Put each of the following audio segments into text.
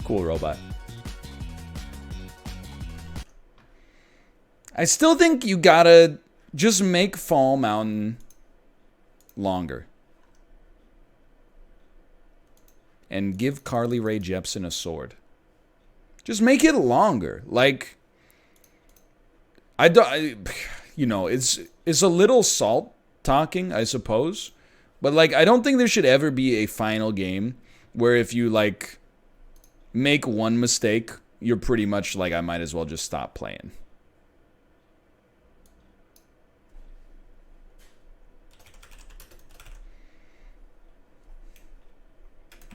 Cool robot. I still think you gotta just make Fall Mountain longer. And give Carly Rae Jepsen a sword. Just make it longer. Like, you know, it's a little salt talking, I suppose. But, like, I don't think there should ever be a final game where if you, like, make one mistake, you're pretty much like, I might as well just stop playing.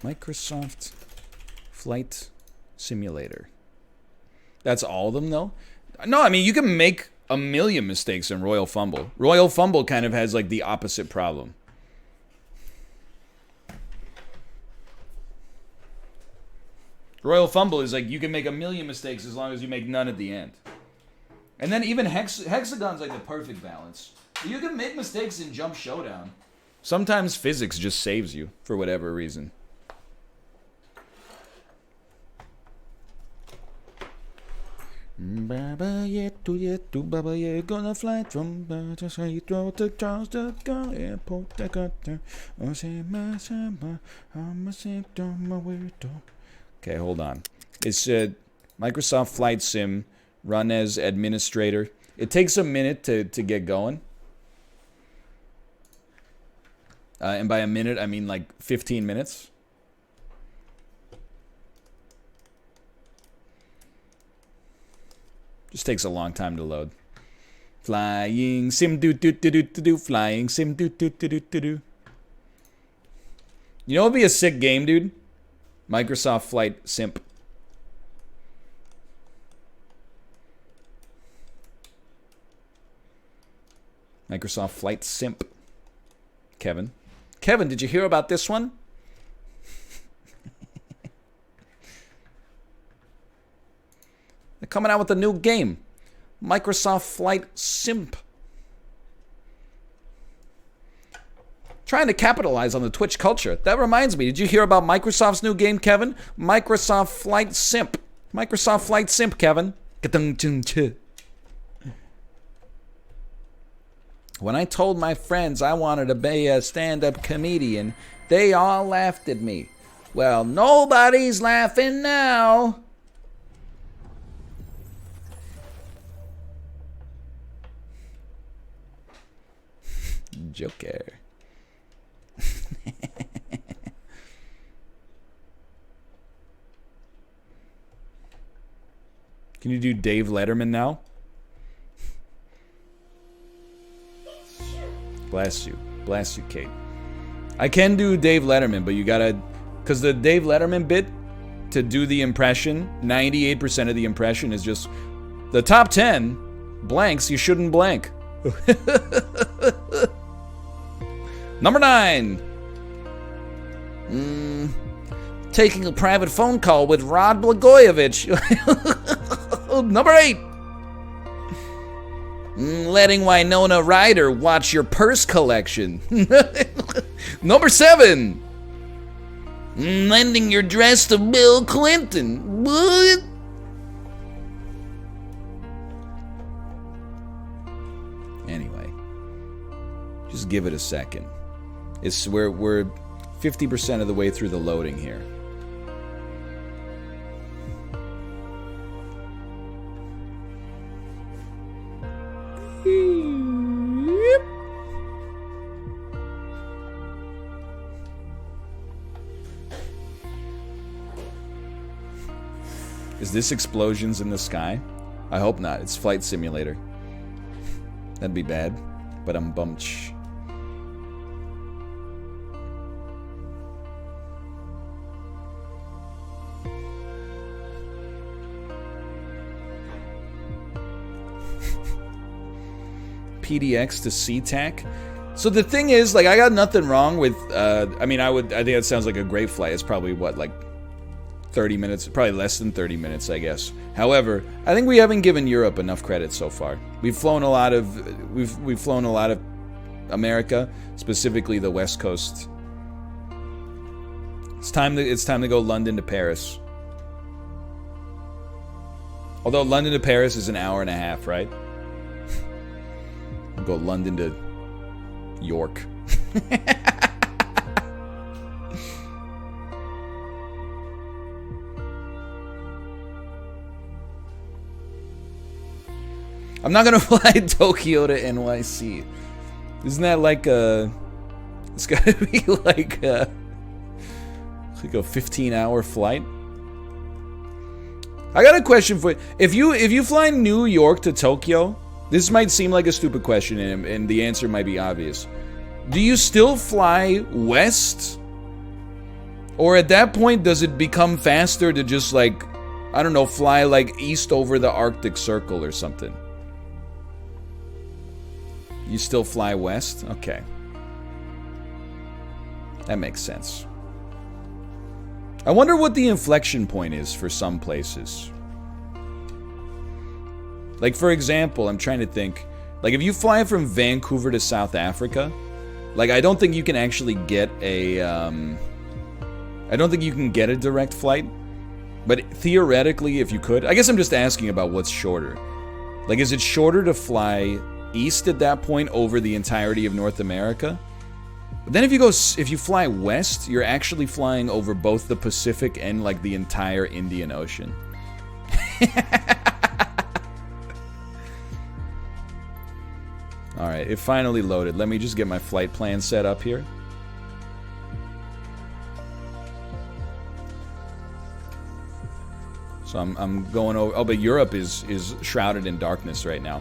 Microsoft Flight Simulator. That's all of them, though? No, I mean, you can make a million mistakes in Royal Fumble. Royal Fumble kind of has, like, the opposite problem. Royal Fumble is like, you can make a million mistakes as long as you make none at the end. And then even Hexagon's like the perfect balance. You can make mistakes in Jump Showdown. Sometimes physics just saves you for whatever reason. Baba yetu baba ye gonna fly from just how you throw to Charles de Gaulle airport. I got there. Okay, hold on. It's Microsoft Flight Sim, run as administrator. It takes a minute to get going. And by a minute, I mean like 15 minutes. Just takes a long time to load. Flying sim do do do do do do. Flying sim do do do do do do. You know what would be a sick game, dude? Microsoft Flight Simp. Microsoft Flight Simp. Kevin. Kevin, did you hear about this one? They're coming out with a new game. Microsoft Flight Simp. Trying to capitalize on the Twitch culture. That reminds me, did you hear about Microsoft's new game, Kevin? Microsoft Flight Simp. Microsoft Flight Simp, Kevin. When I told my friends I wanted to be a stand-up comedian, they all laughed at me. Well, nobody's laughing now. Joker. Can you do Dave Letterman now? Bless you. Bless you, Kate. I can do Dave Letterman, but you gotta... Because the Dave Letterman bit, to do the impression, 98% of the impression is just... The top 10 blanks you shouldn't blank. Number 9. Taking a private phone call with Rod Blagojevich. Number 8. Letting Winona Ryder watch your purse collection. Number 7. Lending your dress to Bill Clinton. What? Anyway, just give it a second. We're 50% of the way through the loading here. Is this explosions in the sky? I hope not. It's Flight Simulator. That'd be bad. But I'm bummed. PDX to SeaTac. So the thing is, like, I got nothing wrong with, I think it sounds like a great flight. It's probably, what, like 30 minutes, probably less than 30 minutes, I guess. However, I think we haven't given Europe enough credit so far. We've flown a lot of America, specifically the West Coast It's time to go London to Paris. Although London to Paris is an hour and a half, right? We'll go London to York. I'm not gonna fly Tokyo to NYC. Isn't that like a... It's gotta be like a 15-hour flight. I got a question for you. If you fly New York to Tokyo, this might seem like a stupid question, and the answer might be obvious. Do you still fly west? Or at that point, does it become faster to just like, I don't know, fly like east over the Arctic Circle or something? You still fly west? Okay. That makes sense. I wonder what the inflection point is for some places. Like, for example, I'm trying to think. Like, if you fly from Vancouver to South Africa, like, I don't think you can actually get a, I don't think you can get a direct flight. But theoretically, if you could, I guess I'm just asking about what's shorter. Like, is it shorter to fly east at that point over the entirety of North America? But then if you fly west, you're actually flying over both the Pacific and like the entire Indian Ocean. All right, it finally loaded. Let me just get my flight plan set up here. So I'm going over. Oh, but Europe is shrouded in darkness right now,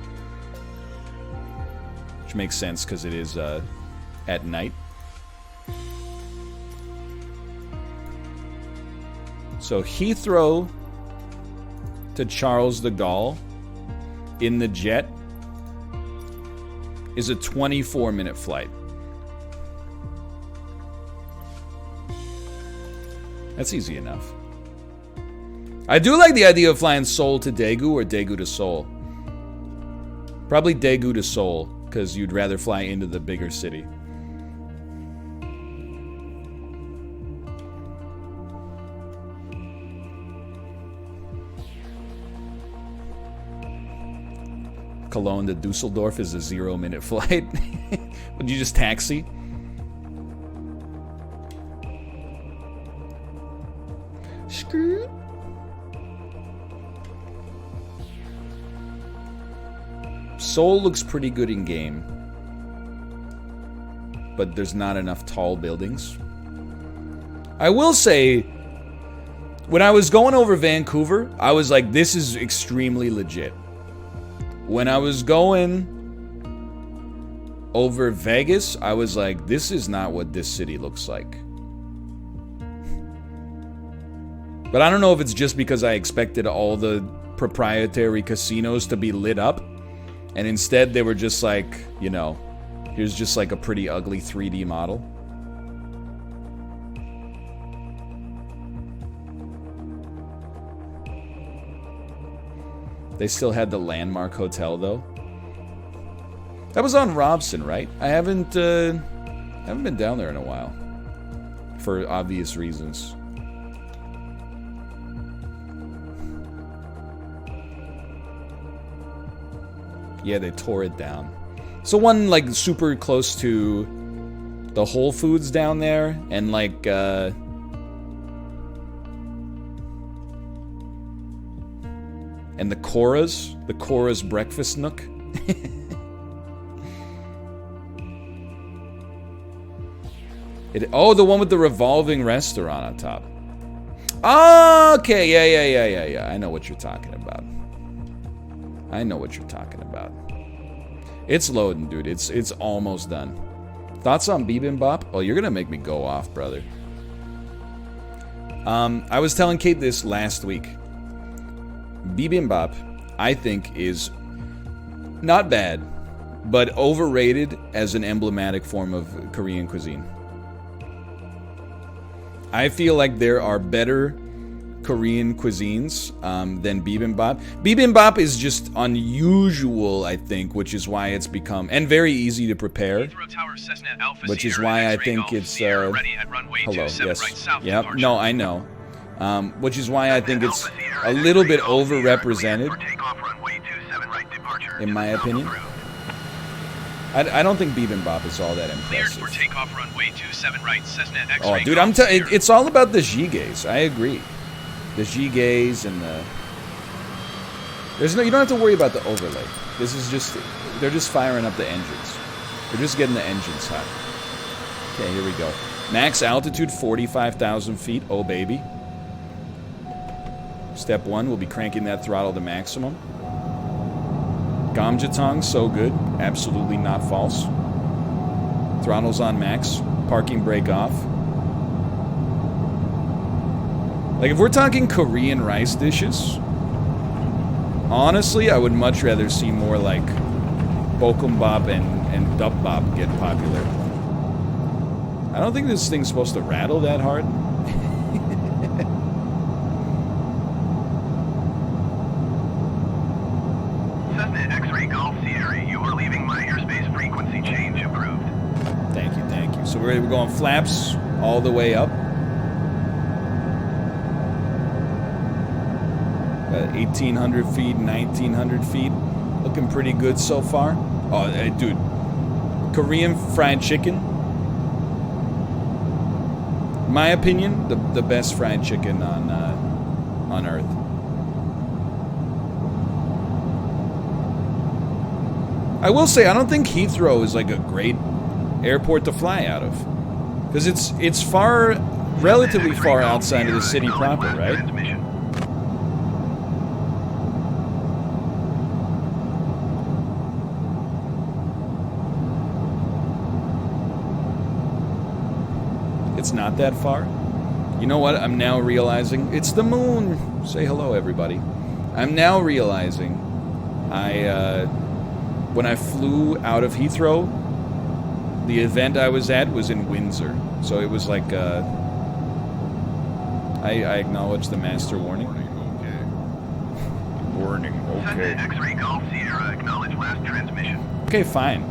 which makes sense because it is at night. So Heathrow to Charles de Gaulle in the jet is a 24-minute flight. That's easy enough. I do like the idea of flying Seoul to Daegu or Daegu to Seoul. Probably Daegu to Seoul, because you'd rather fly into the bigger city. Cologne to Dusseldorf is a 0-minute flight. Would you just taxi? Screw. Seoul looks pretty good in game, but there's not enough tall buildings. I will say, when I was going over Vancouver, I was like, this is extremely legit. When I was going over Vegas, I was like, this is not what this city looks like. But I don't know if it's just because I expected all the proprietary casinos to be lit up, and instead they were just like, you know, here's just like a pretty ugly 3D model. They still had the Landmark Hotel, though. That was on Robson, right? I haven't been down there in a while, for obvious reasons. Yeah, they tore it down. So one like super close to the Whole Foods down there, and like and the Cora's breakfast nook. Oh, the one with the revolving restaurant on top. Oh, okay, yeah. I know what you're talking about. It's loading, dude. It's almost done. Thoughts on bibimbap? Oh, you're gonna make me go off, brother. I was telling Kate this last week. Bibimbap, I think, is not bad, but overrated as an emblematic form of Korean cuisine. I feel like there are better Korean cuisines than bibimbap. Bibimbap is just unusual, I think, which is why it's become, and very easy to prepare, which is why I think it's, hello, yes, yep, no, I know, which is why I think it's a little bit overrepresented, in my opinion. I don't think bibimbap is all that impressive. Oh, dude, it's all about the gigas. I agree. The gigas and the... you don't have to worry about the overlay. This is just... They're just firing up the engines. They're just getting the engines hot. Okay, here we go. Max altitude, 45,000 feet. Oh, baby. Step 1, we'll be cranking that throttle to maximum. Gamjatong, so good. Absolutely not false. Throttle's on max. Parking brake off. Like, if we're talking Korean rice dishes, honestly, I would much rather see more like bokkeumbap and dubbap get popular. I don't think this thing's supposed to rattle that hard. Thank you. So we're going flaps all the way up. 1,800 feet, 1,900 feet. Looking pretty good so far. Oh, dude. Korean fried chicken. In my opinion, the best fried chicken on Earth. I will say, I don't think Heathrow is like a great airport to fly out of, because it's relatively far outside of the city proper, right? It's not that far. You know what? I'm now realizing it's the moon. Say hello, everybody. I'm now realizing when I flew out of Heathrow, the event I was at was in Windsor. So it was like, I acknowledge the master warning. Warning, okay. X-ray Golf Sierra, acknowledge last transmission. Okay, fine.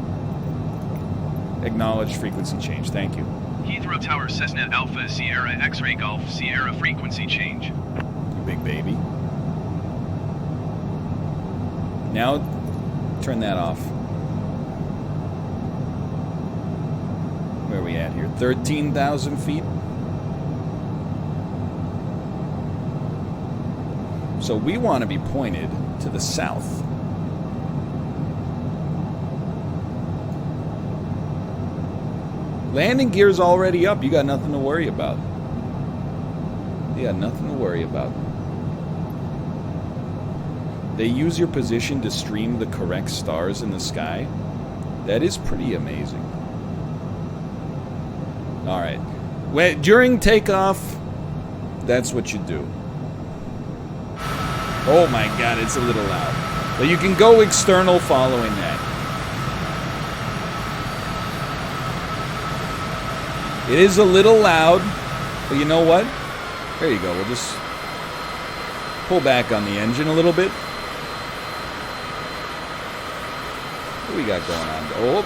Acknowledge frequency change, thank you. Heathrow Tower Cessna Alpha Sierra X-ray Golf Sierra frequency change. You big baby. Now, turn that off. Where are we at here? 13,000 feet? So we want to be pointed to the south. Landing gear's already up. You got nothing to worry about. You got nothing to worry about. They use your position to stream the correct stars in the sky. That is pretty amazing. Alright. During takeoff, that's what you do. Oh my god, it's a little loud. But you can go external following that. It is a little loud, but you know what? There you go. We'll just pull back on the engine a little bit. What do we got going on? Oh.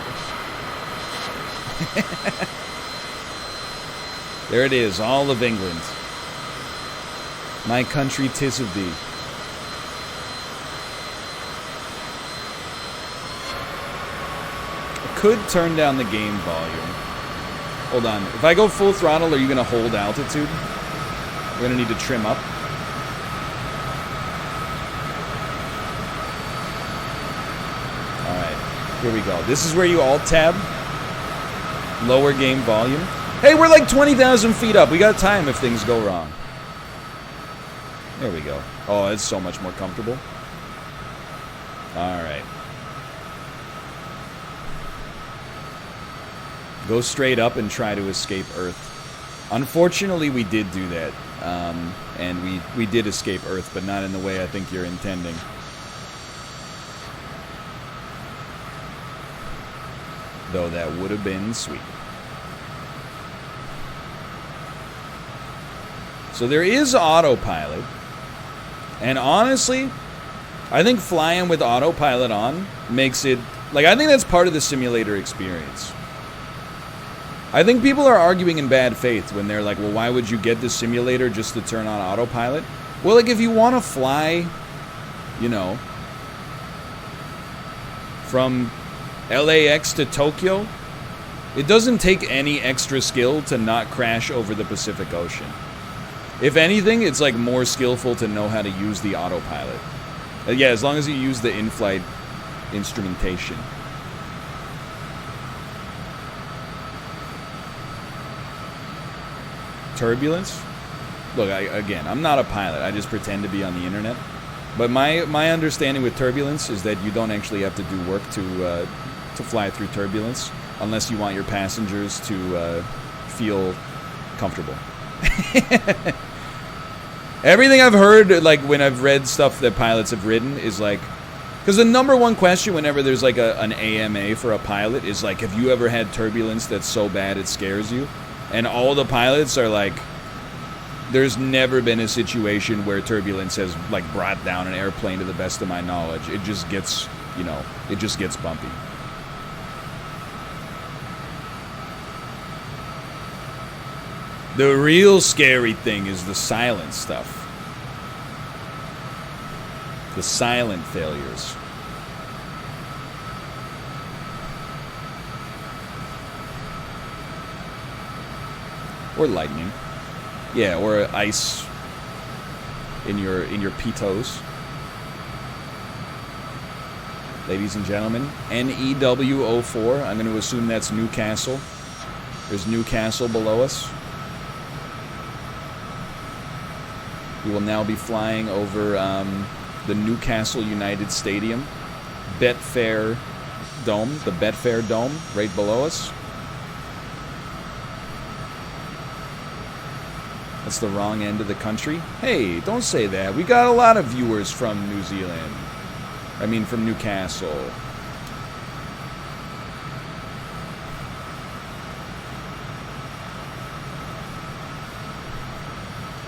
There it is, all of England. My country, 'tis of thee. I could turn down the game volume. Hold on. If I go full throttle, are you going to hold altitude? We're going to need to trim up. Alright. Here we go. This is where you alt-tab. Lower game volume. Hey, we're like 20,000 feet up. We got time if things go wrong. There we go. Oh, it's so much more comfortable. Alright. Go straight up and try to escape Earth. Unfortunately, we did do that. And we did escape Earth, but not in the way I think you're intending. Though that would have been sweet. So there is autopilot. And honestly, I think flying with autopilot on makes it... Like, I think that's part of the simulator experience. I think people are arguing in bad faith when they're like, well, why would you get the simulator just to turn on autopilot? Well, like, if you want to fly, you know, from LAX to Tokyo, it doesn't take any extra skill to not crash over the Pacific Ocean. If anything, it's like more skillful to know how to use the autopilot. Yeah, as long as you use the in-flight instrumentation. Turbulence? Look, again, I'm not a pilot. I just pretend to be on the internet. But my understanding with turbulence is that you don't actually have to do work to fly through turbulence unless you want your passengers to feel comfortable. Everything I've heard, like when I've read stuff that pilots have written, is like, because the number one question whenever there's like an AMA for a pilot is like, have you ever had turbulence that's so bad it scares you? And all the pilots are like, there's never been a situation where turbulence has like brought down an airplane to the best of my knowledge. It just gets, you know, it just gets bumpy. The real scary thing is the silent stuff. The silent failures. Or lightning. Yeah, or ice in your pitos. Ladies and gentlemen, NEW04. I'm going to assume that's Newcastle. There's Newcastle below us. We will now be flying over the Newcastle United Stadium. Betfair Dome, the Betfair Dome, right below us. That's the wrong end of the country. Hey, don't say that. We got a lot of viewers from New Zealand. I mean, from Newcastle.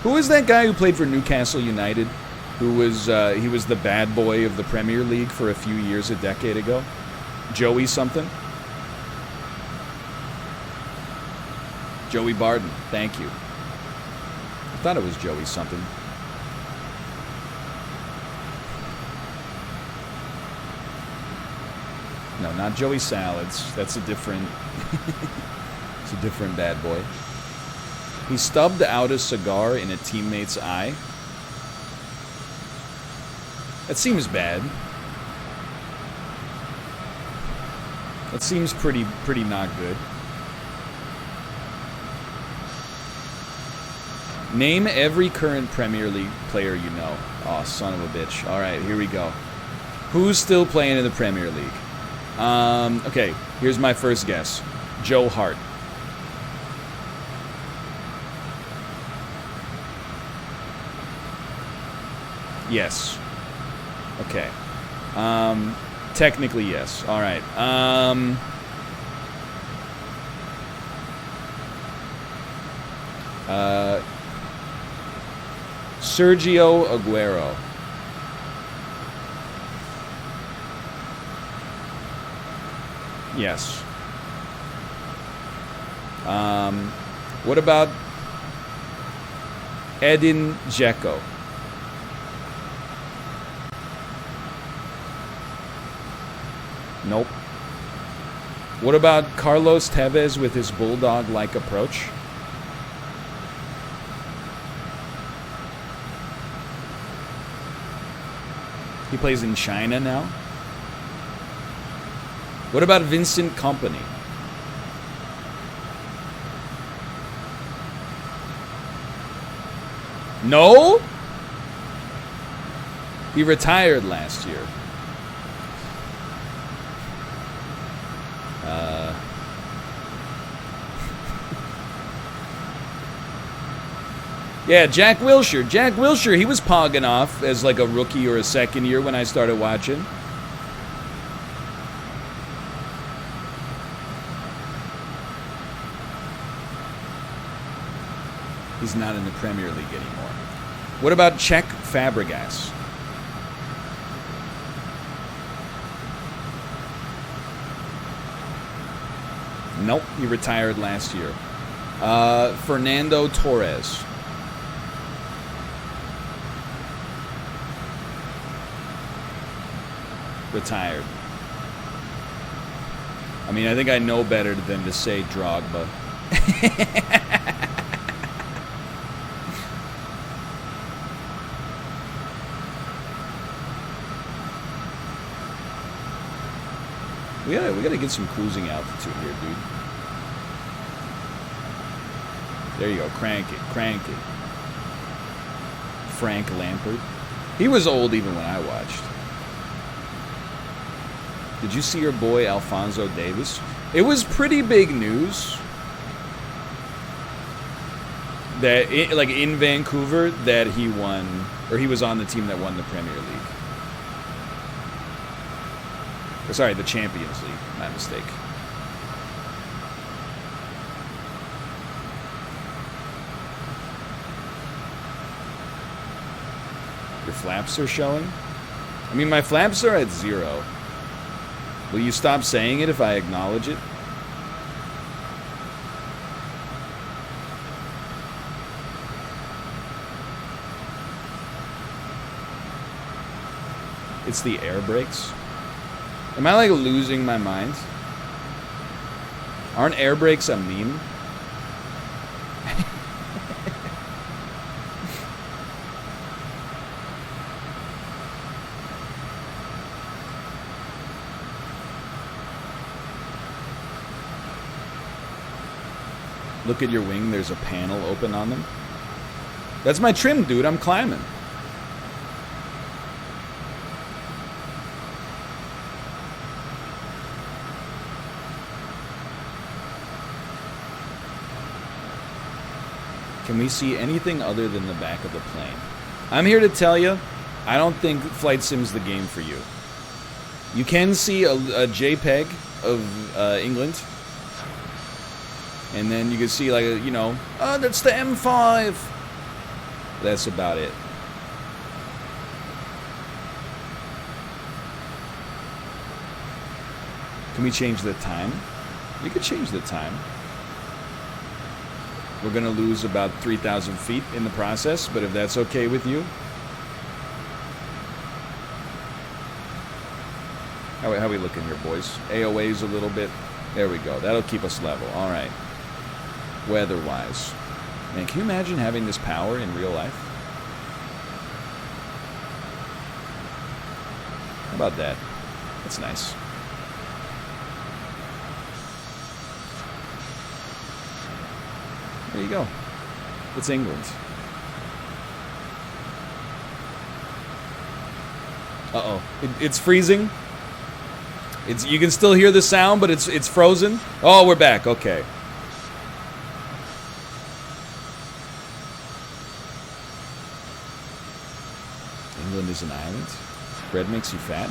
Who is that guy who played for Newcastle United? Who was, he was the bad boy of the Premier League for a few years, a decade ago? Joey something? Joey Barton, thank you. I thought it was Joey something. No, not Joey Salads. That's a different... it's a different bad boy. He stubbed out a cigar in a teammate's eye. That seems bad. That seems pretty not good. Name every current Premier League player you know. Oh, son of a bitch. Alright, here we go. Who's still playing in the Premier League? Okay, here's my first guess. Joe Hart. Yes. Okay. Technically, yes. Alright. Sergio Aguero. Yes. What about Edin Dzeko? Nope. What about Carlos Tevez with his bulldog-like approach? He plays in China now. What about Vincent Kompany? No? He retired last year. Yeah, Jack Wilshere. Jack Wilshere, he was pogging off as like a rookie or a second year when I started watching. He's not in the Premier League anymore. What about Czech Fabregas? Nope, he retired last year. Fernando Torres. Retired. I mean, I think I know better than to say Drogba. We gotta get some cruising altitude here, dude. There you go, crank it. Frank Lampard. He was old even when I watched. Did you see your boy Alphonso Davies? It was pretty big news that, like in Vancouver, that he won, or he was on the team that won the Premier League. Or, sorry, the Champions League. My mistake. Your flaps are showing? I mean, my flaps are at 0. Will you stop saying it if I acknowledge it? It's the air brakes. Am I like losing my mind? Aren't air brakes a meme? Look at your wing, there's a panel open on them. That's my trim, dude. I'm climbing. Can we see anything other than the back of the plane? I'm here to tell you, I don't think Flight Sim's the game for you. You can see a JPEG of England. And then you can see, like, you know, oh, that's the M5. That's about it. Can we change the time? We could change the time. We're going to lose about 3,000 feet in the process, but if that's okay with you. How are we looking here, boys? AOA's a little bit. There we go. That'll keep us level. All right. Weather-wise. Man, can you imagine having this power in real life? How about that? That's nice. There you go. It's England. Uh-oh. It's freezing. You can still hear the sound, but it's frozen. Oh, we're back. Okay. England is an island. Bread makes you fat.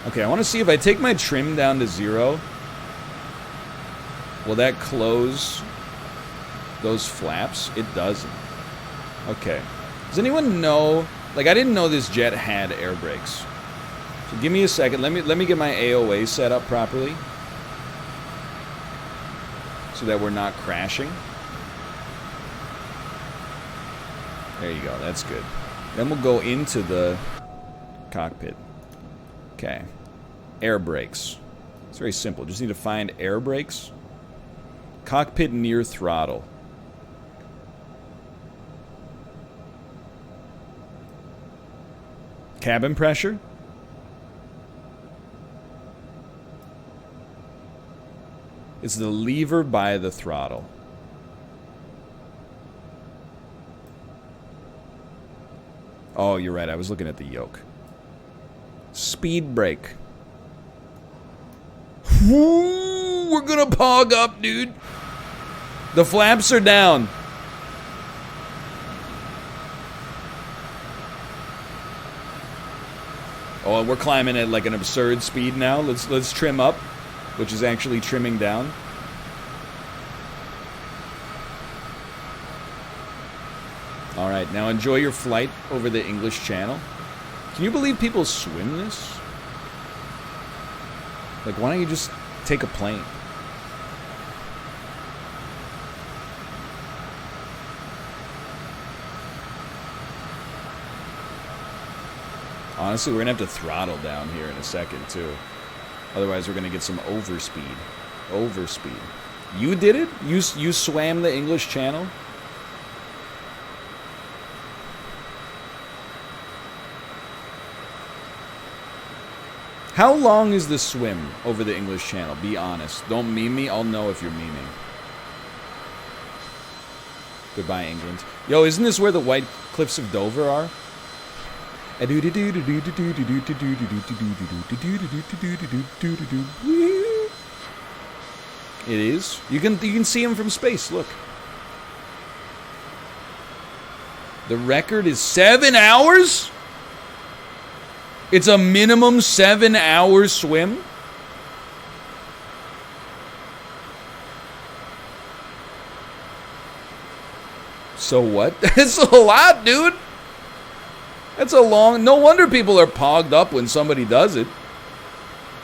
Okay, I want to see if I take my trim down to 0. Will that close those flaps? It doesn't. Okay. Does anyone know? Like, I didn't know this jet had air brakes. So give me a second. Let me get my AOA set up properly, so that we're not crashing. There you go. That's good. Then we'll go into the cockpit. Okay. Air brakes. It's very simple. Just need to find air brakes. Cockpit near throttle. Cabin pressure. It's the lever by the throttle. Oh, you're right. I was looking at the yoke. Speed brake. Woo, we're gonna pog up, dude. The flaps are down. Oh, we're climbing at like an absurd speed now. Let's trim up, which is actually trimming down. All right, now enjoy your flight over the English Channel. Can you believe people swim this? Like, why don't you just take a plane? Honestly, we're going to have to throttle down here in a second, too. Otherwise, we're going to get some overspeed. Overspeed. You did it? You swam the English Channel? How long is the swim over the English Channel? Be honest. Don't meme me. I'll know if you're memeing. Goodbye, England. Yo, isn't this where the White Cliffs of Dover are? It is. You can see him from space. Look. The record is 7 hours? It's a minimum 7-hour swim? So what? That's a lot, dude. That's a long... No wonder people are pogged up when somebody does it.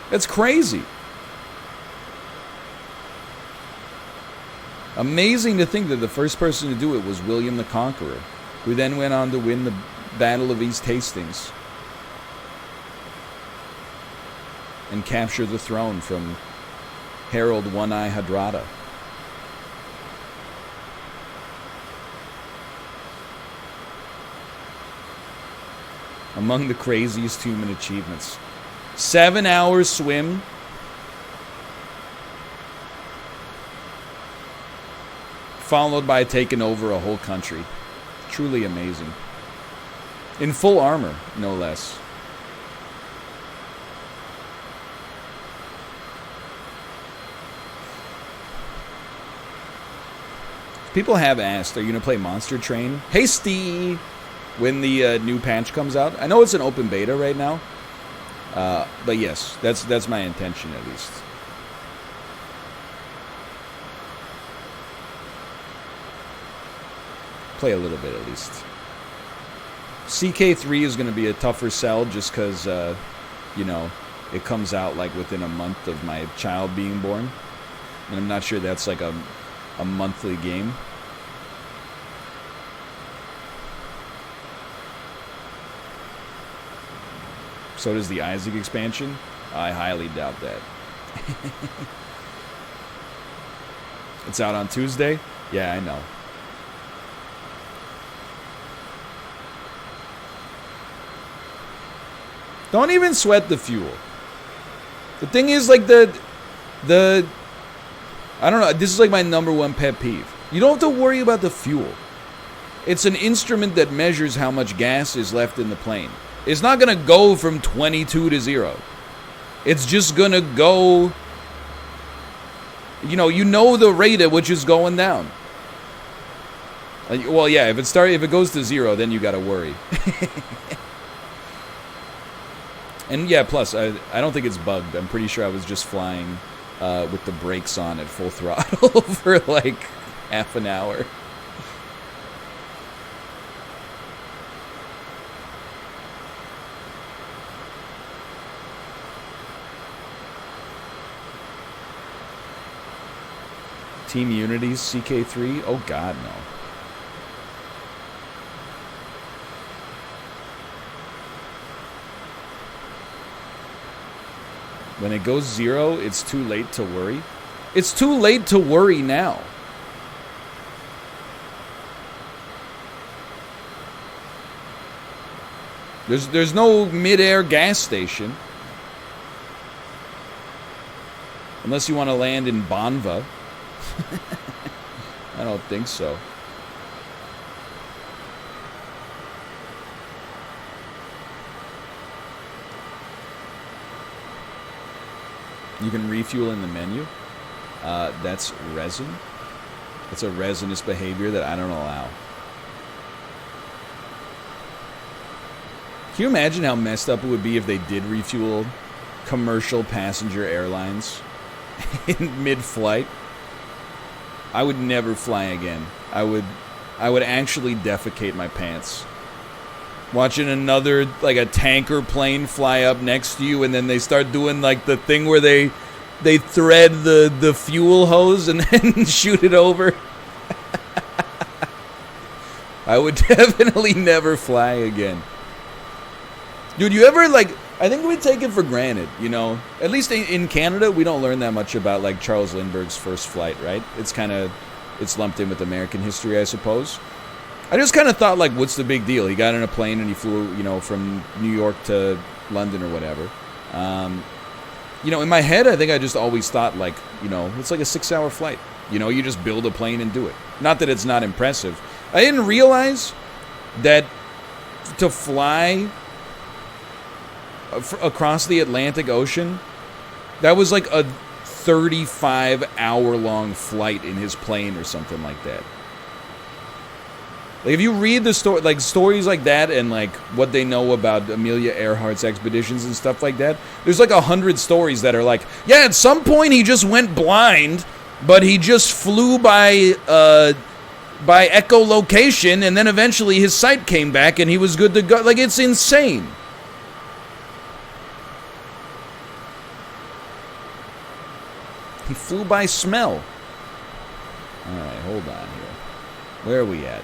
That's crazy. Amazing to think that the first person to do it was William the Conqueror, who then went on to win the Battle of East Hastings and capture the throne from Harold One-Eye Hardrada. Among the craziest human achievements. 7-hour swim. Followed by taking over a whole country. Truly amazing. In full armor, no less. People have asked, are you going to play Monster Train? Hasty! When the new patch comes out. I know it's an open beta right now. But yes, that's my intention at least. Play a little bit at least. CK3 is going to be a tougher sell just because, you know, it comes out like within a month of my child being born. And I'm not sure that's like a monthly game. So does the Isaac expansion? I highly doubt that. It's out on Tuesday? Yeah, I know. Don't even sweat the fuel. The thing is, like, the I don't know, this is like my #1 pet peeve. You don't have to worry about the fuel. It's an instrument that measures how much gas is left in the plane. It's not going to go from 22 to 0. It's just going to go, you know the rate at which it's going down. Well, yeah, if it goes to 0, then you got to worry. And yeah, plus, I don't think it's bugged. I'm pretty sure I was just flying with the brakes on at full throttle for like half an hour. Team Unity's CK3? Oh god, no. When it goes 0, it's too late to worry. It's too late to worry now. There's no mid-air gas station. Unless you want to land in Banva. I don't think so. You can refuel in the menu. That's resin. It's a resinous behavior that I don't allow. Can you imagine how messed up it would be if they did refuel commercial passenger airlines in mid-flight? I would never fly again. I would I would actually defecate my pants. Watching another, like a tanker plane fly up next to you, and then they start doing like the thing where they thread the fuel hose and then shoot it over. I would definitely never fly again. Dude, you ever, like, I think we take it for granted, you know? At least in Canada, we don't learn that much about, like, Charles Lindbergh's first flight, right? It's lumped in with American history, I suppose. I just kind of thought, like, what's the big deal? He got in a plane and he flew, you know, from New York to London or whatever. You know, in my head, I think I just always thought, like, you know, it's like a 6-hour flight. You know, you just build a plane and do it. Not that it's not impressive. I didn't realize that to fly across the Atlantic Ocean, that was like a 35-hour-long flight in his plane or something like that. Like, if you read the story, like stories like that, and like what they know about Amelia Earhart's expeditions and stuff like that, there's like 100 stories that are like, yeah, at some point he just went blind, but he just flew by echolocation, and then eventually his sight came back and he was good to go. Like, it's insane. He flew by smell. Alright, hold on here. Where are we at?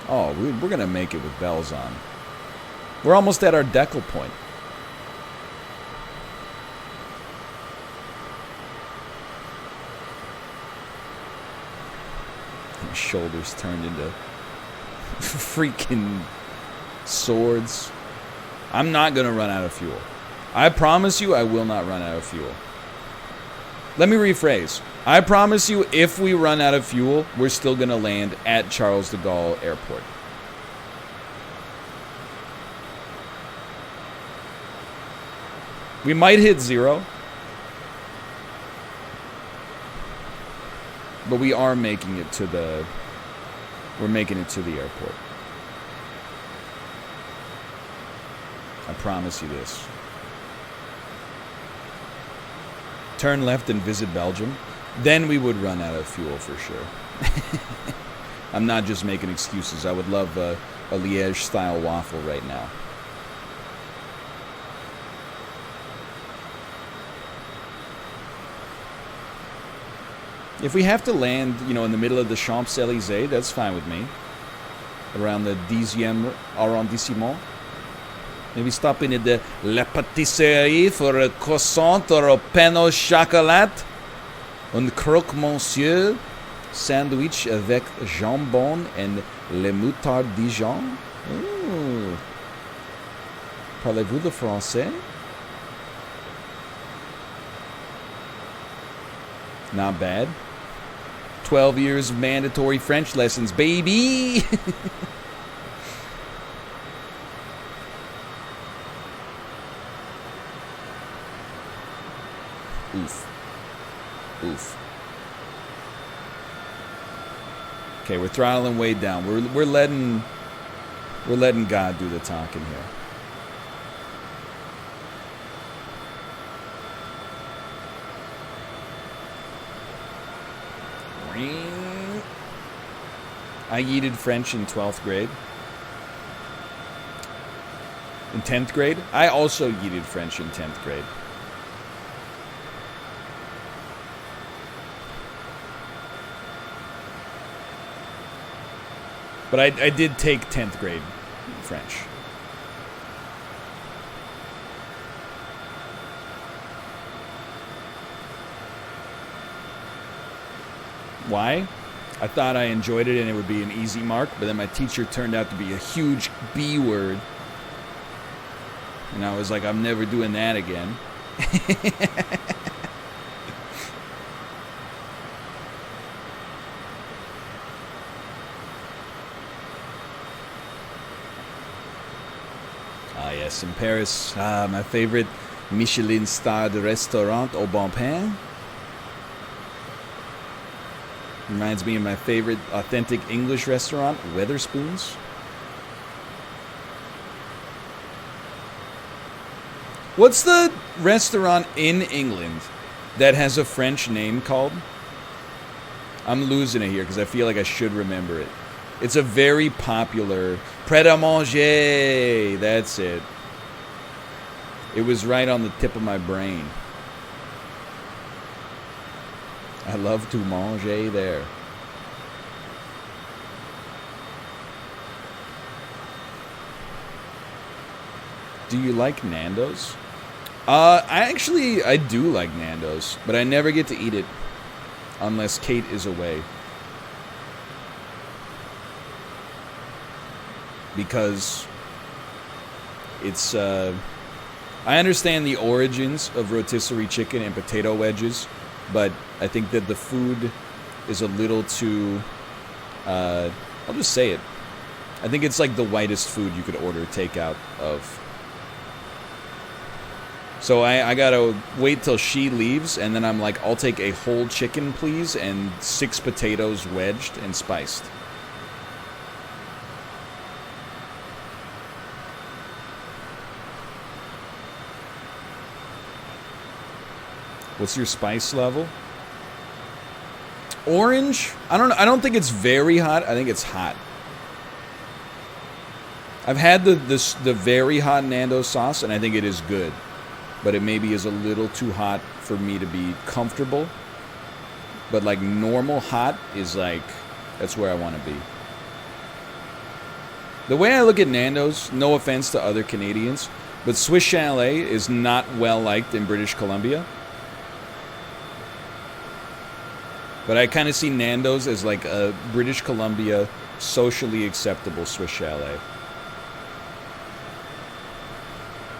Oh, we're going to make it with bells on. We're almost at our decal point. My shoulders turned into freaking swords. I'm not going to run out of fuel. I promise you I will not run out of fuel. Let me rephrase. I promise you, if we run out of fuel, we're still going to land at Charles de Gaulle Airport. We might hit 0. But we are making it to the... We're making it to the airport. I promise you this. Turn left and visit Belgium, then we would run out of fuel for sure. I'm not just making excuses. I would love a Liège-style waffle right now. If we have to land, you know, in the middle of the Champs-Élysées, that's fine with me. Around the 10e arrondissement. Maybe stop in at the La Pâtisserie for a croissant or a pain au chocolat. Un croque-monsieur sandwich avec jambon and le moutarde Dijon. Ooh. Parlez-vous le français? Not bad. 12 years of mandatory French lessons, baby! Oof. Oof. Okay, we're throttling way down. We're letting God do the talking here. I yeeted French in 12th grade. In 10th grade, I also yeeted French in 10th grade. But I did take 10th grade French. Why? I thought I enjoyed it and it would be an easy mark, but then my teacher turned out to be a huge B word. And I was like, I'm never doing that again. Yes, in Paris, my favorite Michelin-starred restaurant, Au Bon Pain. Reminds me of my favorite authentic English restaurant, Wetherspoons. What's the restaurant in England that has a French name called? I'm losing it here because I feel like I should remember it. It's a very popular pret à manger. That's it. It was right on the tip of my brain. I love to manger there. Do you like Nando's? I do like Nando's, but I never get to eat it unless Kate is away. Because it's, I understand the origins of rotisserie chicken and potato wedges, but I think that the food is a little too, I'll just say it. I think it's like the whitest food you could order takeout of. So I gotta wait till she leaves, and then I'm like, I'll take a whole chicken, please, and 6 potatoes wedged and spiced. What's your spice level? Orange? I don't know. I don't think it's very hot. I think it's hot. I've had the very hot Nando's sauce, and I think it is good. But it maybe is a little too hot for me to be comfortable. But like normal hot is like, that's where I want to be. The way I look at Nando's, no offense to other Canadians, but Swiss Chalet is not well liked in British Columbia. But I kind of see Nando's as like a British Columbia socially acceptable Swiss Chalet.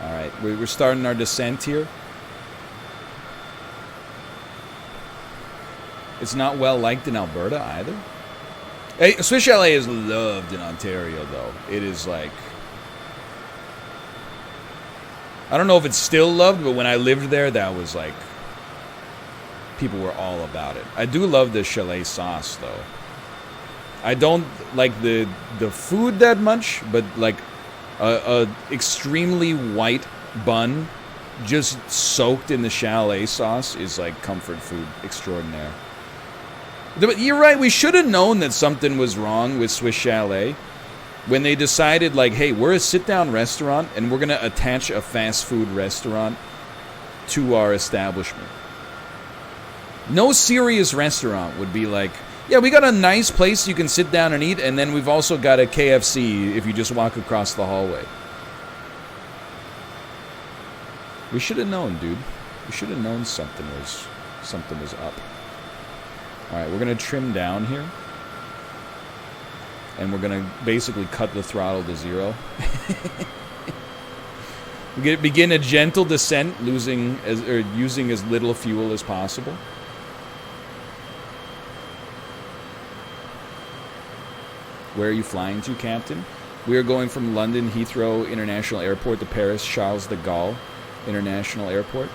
Alright, we're starting our descent here. It's not well liked in Alberta either. Hey, Swiss Chalet is loved in Ontario, though. It is like... I don't know if it's still loved, but when I lived there, that was like... people were all about it. I do love the chalet sauce, though. I don't like the food that much, but like... a extremely white bun just soaked in the chalet sauce is like comfort food extraordinaire. But you're right, we should have known that something was wrong with Swiss Chalet when they decided like, hey, we're a sit-down restaurant and we're going to attach a fast food restaurant to our establishment. No serious restaurant would be like, yeah, we got a nice place you can sit down and eat, and then we've also got a KFC if you just walk across the hallway. We should have known, dude. We should have known something was up. Alright, we're going to trim down here. And we're going to basically cut the throttle to 0. We begin a gentle descent, using as little fuel as possible. Where are you flying to, Captain? We are going from London Heathrow International Airport to Paris Charles de Gaulle International Airport.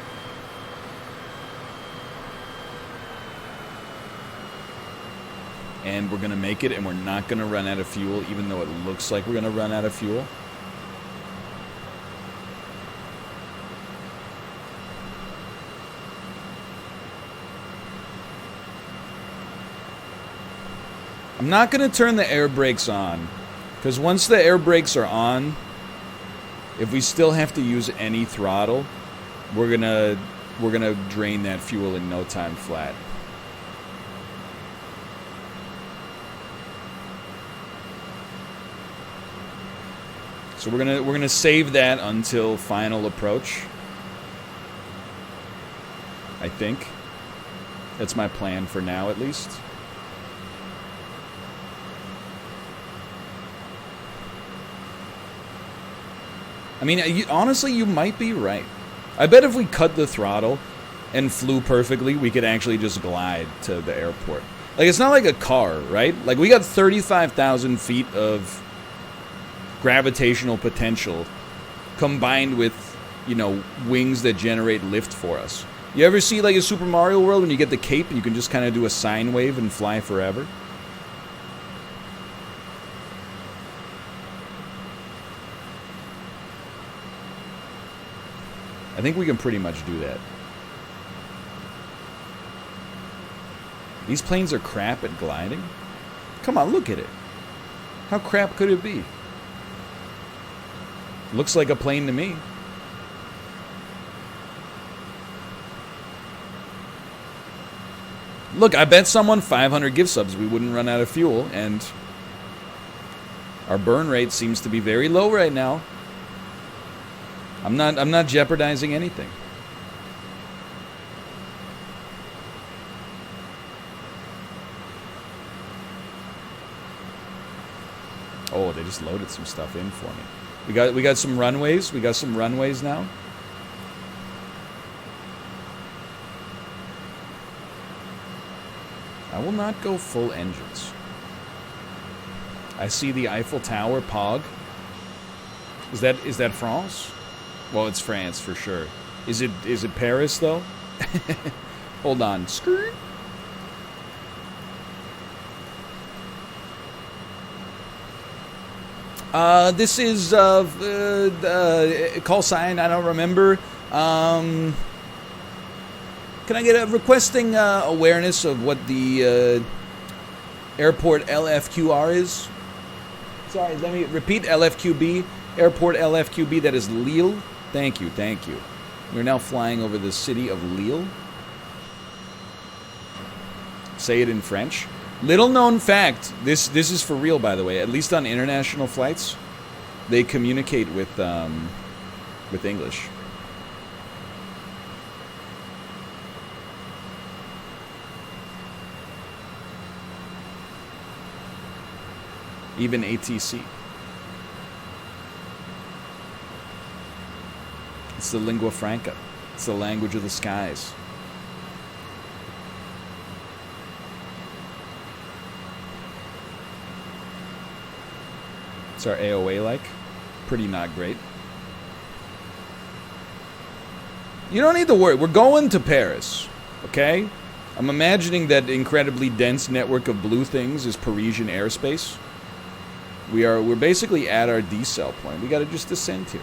And we're going to make it, and we're not going to run out of fuel, even though it looks like we're going to run out of fuel. I'm not going to turn the air brakes on, because once the air brakes are on, if we still have to use any throttle, we're gonna drain that fuel in no time flat. So we're gonna save that until final approach. I think that's my plan for now, at least. I mean, honestly, you might be right. I bet if we cut the throttle and flew perfectly, we could actually just glide to the airport. Like, it's not like a car, right? Like, we got 35,000 feet of gravitational potential combined with, you know, wings that generate lift for us. You ever see, like, a Super Mario World when you get the cape and you can just kind of do a sine wave and fly forever? I think we can pretty much do that. These planes are crap at gliding? Come on, look at it. How crap could it be? Looks like a plane to me. Look, I bet someone 500 gift subs we wouldn't run out of fuel, and our burn rate seems to be very low right now. I'm not jeopardizing anything. Oh, they just loaded some stuff in for me. We got some runways. We got some runways now. I will not go full engines. I see the Eiffel Tower, Pog. Is that France? Well, it's France for sure. Is it Paris though? Hold on. Skirt. This is call sign. I don't remember. Can I get a requesting awareness of what the airport LFQR is? Sorry, let me repeat. LFQB, airport LFQB. That is Lille. Thank you, thank you. We're now flying over the city of Lille. Say it in French. Little known fact. This is for real, by the way. At least on international flights, they communicate with English. Even ATC. It's the lingua franca. It's the language of the skies. What's our AOA like? Pretty not great. You don't need to worry. We're going to Paris, okay? I'm imagining that incredibly dense network of blue things is Parisian airspace. We're basically at our decel point. We got to just descend here.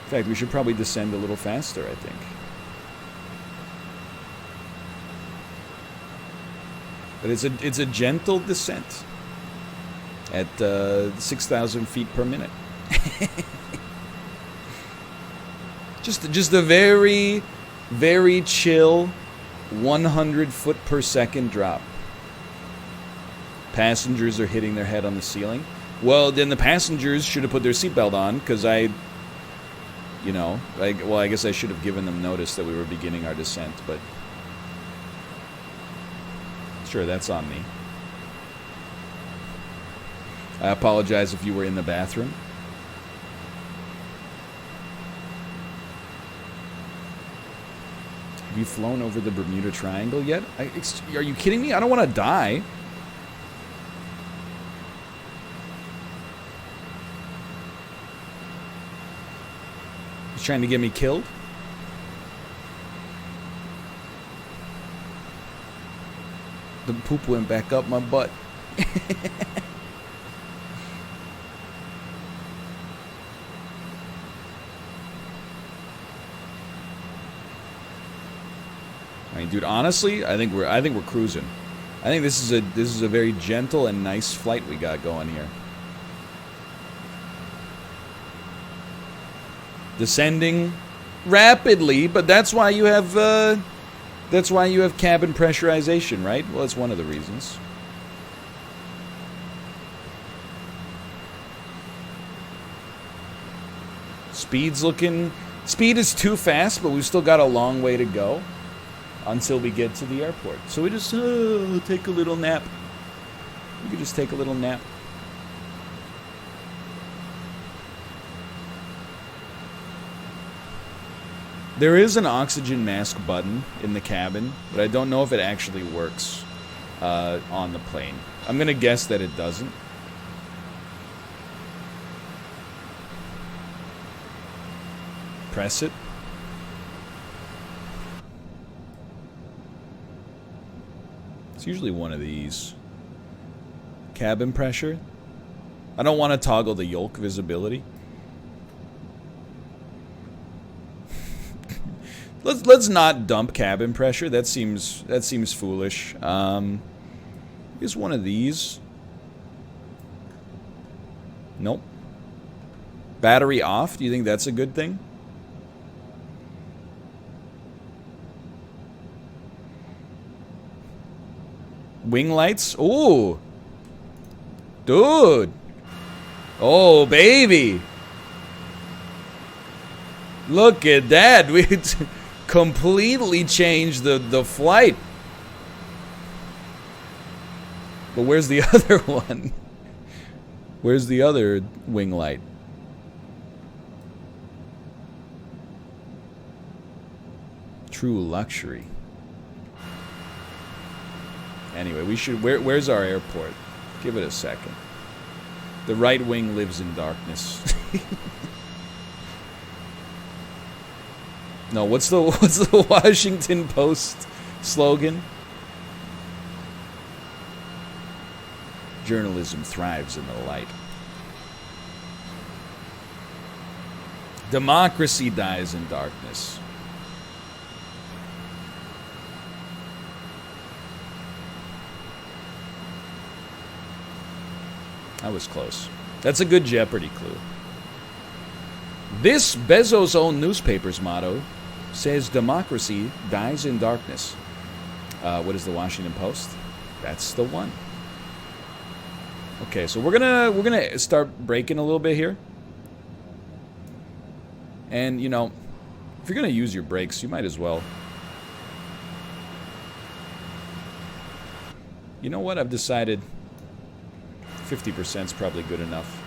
In fact, we should probably descend a little faster, I think. But it's a gentle descent at 6,000 feet per minute. just a very, very chill 100 foot per second drop. Passengers are hitting their head on the ceiling. Well, then the passengers should have put their seatbelt on, because I guess I should have given them notice that we were beginning our descent, but sure, that's on me. I apologize if you were in the bathroom. Have you flown over the Bermuda Triangle yet? Are you kidding me? I don't want to die. He's trying to get me killed? The poop went back up my butt. I mean, dude, honestly, I think we're cruising. I think this is a very gentle and nice flight we got going here. Descending rapidly, but that's why you have cabin pressurization, right? Well, it's one of the reasons. Speed is too fast, but we've still got a long way to go until we get to the airport. So we just take a little nap. We could just take a little nap. There is an oxygen mask button in the cabin, but I don't know if it actually works on the plane. I'm going to guess that it doesn't. Press it. It's usually one of these. Cabin pressure. I don't want to toggle the yolk visibility. Let's not dump cabin pressure. That seems foolish. Here's one of these. Nope. Battery off. Do you think that's a good thing? Wing lights. Ooh. Dude. Oh, baby. Look at that. We completely changed the flight. But where's the other one? Where's the other wing light? True luxury. Anyway, we should... Where's our airport? Give it a second. The right wing lives in darkness. No, what's the Washington Post slogan? Journalism thrives in the light. Democracy dies in darkness. I was close. That's a good Jeopardy clue. This Bezos-owned newspaper's motto says democracy dies in darkness. What is the Washington Post? That's the one. Okay, so we're gonna start braking a little bit here. And you know, if you're gonna use your brakes, you might as well. You know what? I've decided 50% is probably good enough.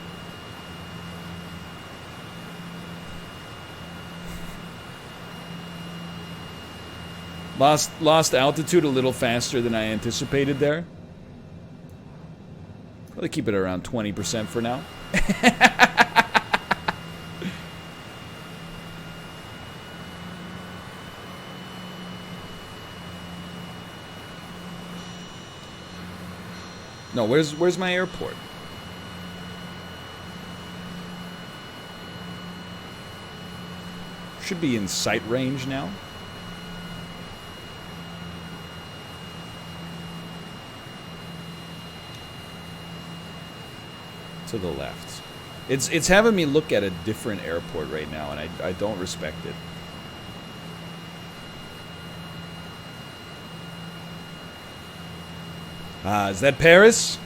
Lost altitude a little faster than I anticipated there. Probably keep it around 20% for now. No, where's my airport? Should be in sight range now. To the left. It's having me look at a different airport right now, and I don't respect it. Is that Paris?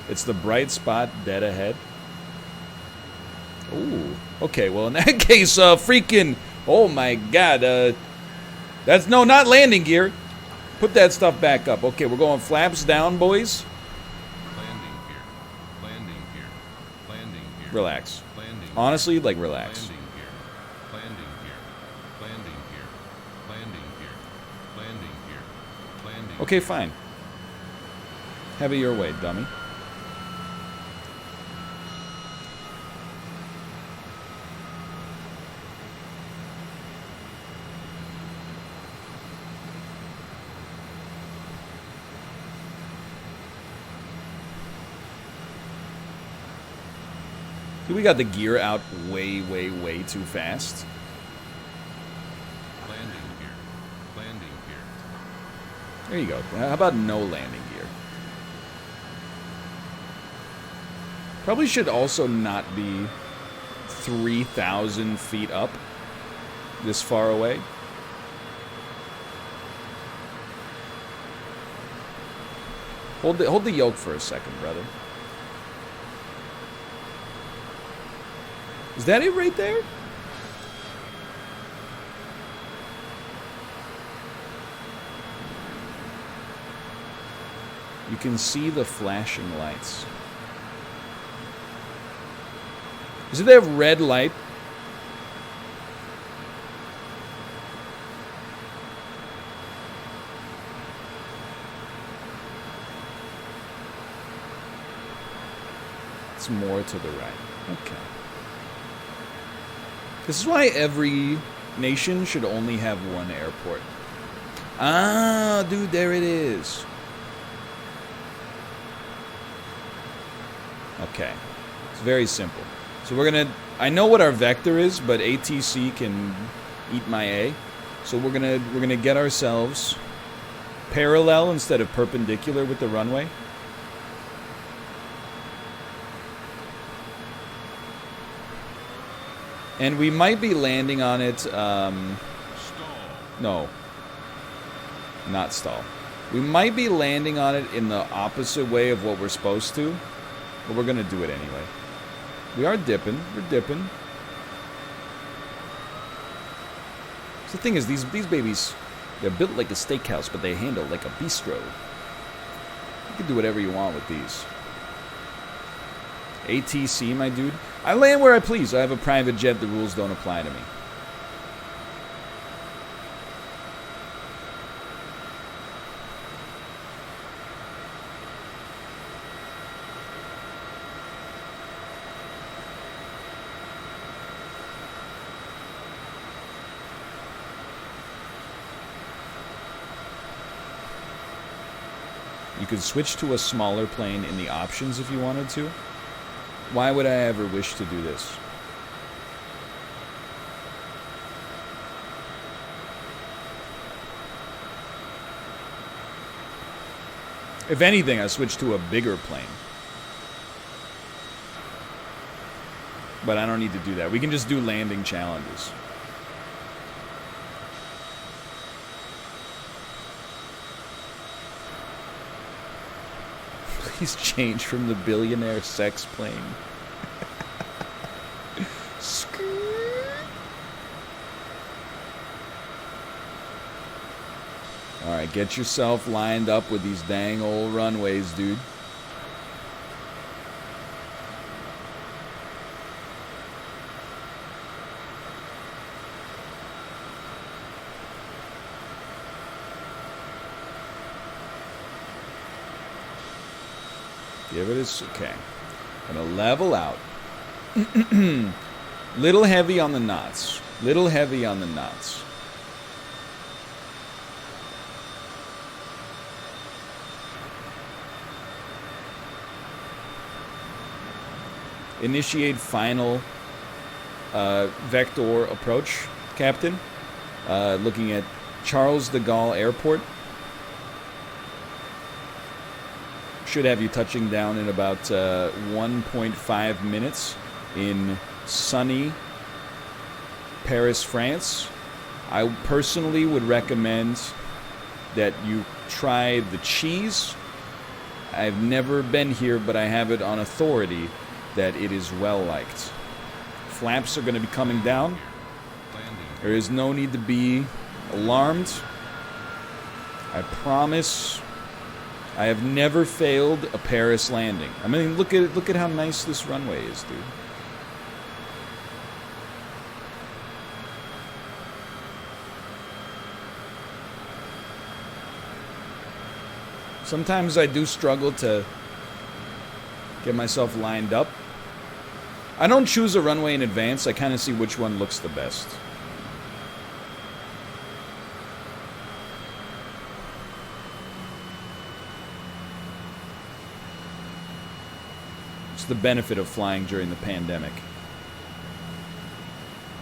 It's the bright spot dead ahead. Ooh. Okay, well in that case, freaking... Oh my god, that's... No, not landing gear. Put that stuff back up. Okay, we're going flaps down, boys. Landing gear. Landing gear. Landing gear. Relax. Landing. Honestly, like, relax. Landing gear. Landing gear. Landing gear. Landing gear. Landing gear. Landing. Okay, fine. Have it your way, dummy. We got the gear out way, way, way too fast. Landing gear. Landing gear. There you go. How about no landing gear? Probably should also not be 3,000 feet up this far away. Hold the yoke for a second, brother. Is that it right there? You can see the flashing lights. Is it that red light? It's more to the right. Okay. This is why every nation should only have one airport. Ah, dude, there it is. Okay. It's very simple. So we're gonna... I know what our vector is, but ATC can eat my A. So we're gonna get ourselves parallel instead of perpendicular with the runway. And we might be landing on it, no. Not stall. We might be landing on it in the opposite way of what we're supposed to. But we're gonna do it anyway. We are dipping. We're dipping. So the thing is, these babies, they're built like a steakhouse, but they handle like a bistro. You can do whatever you want with these. ATC, my dude. I land where I please. I have a private jet. The rules don't apply to me. You could switch to a smaller plane in the options if you wanted to. Why would I ever wish to do this? If anything, I switch to a bigger plane. But I don't need to do that. We can just do landing challenges. Please change from the billionaire sex plane. Alright, get yourself lined up with these dang old runways, dude. Give it a... Okay. Gonna level out. Little heavy on the knots. Little heavy on the knots. Initiate final vector approach, Captain. Looking at Charles de Gaulle Airport. Should have you touching down in about 1.5 minutes in sunny Paris, France. I personally would recommend that you try the cheese. I've never been here, but I have it on authority that it is well liked. Flaps are going to be coming down. There is no need to be alarmed. I promise. I have never failed a Paris landing. I mean, look at how nice this runway is, dude. Sometimes I do struggle to get myself lined up. I don't choose a runway in advance. I kind of see which one looks the best. It's the benefit of flying during the pandemic.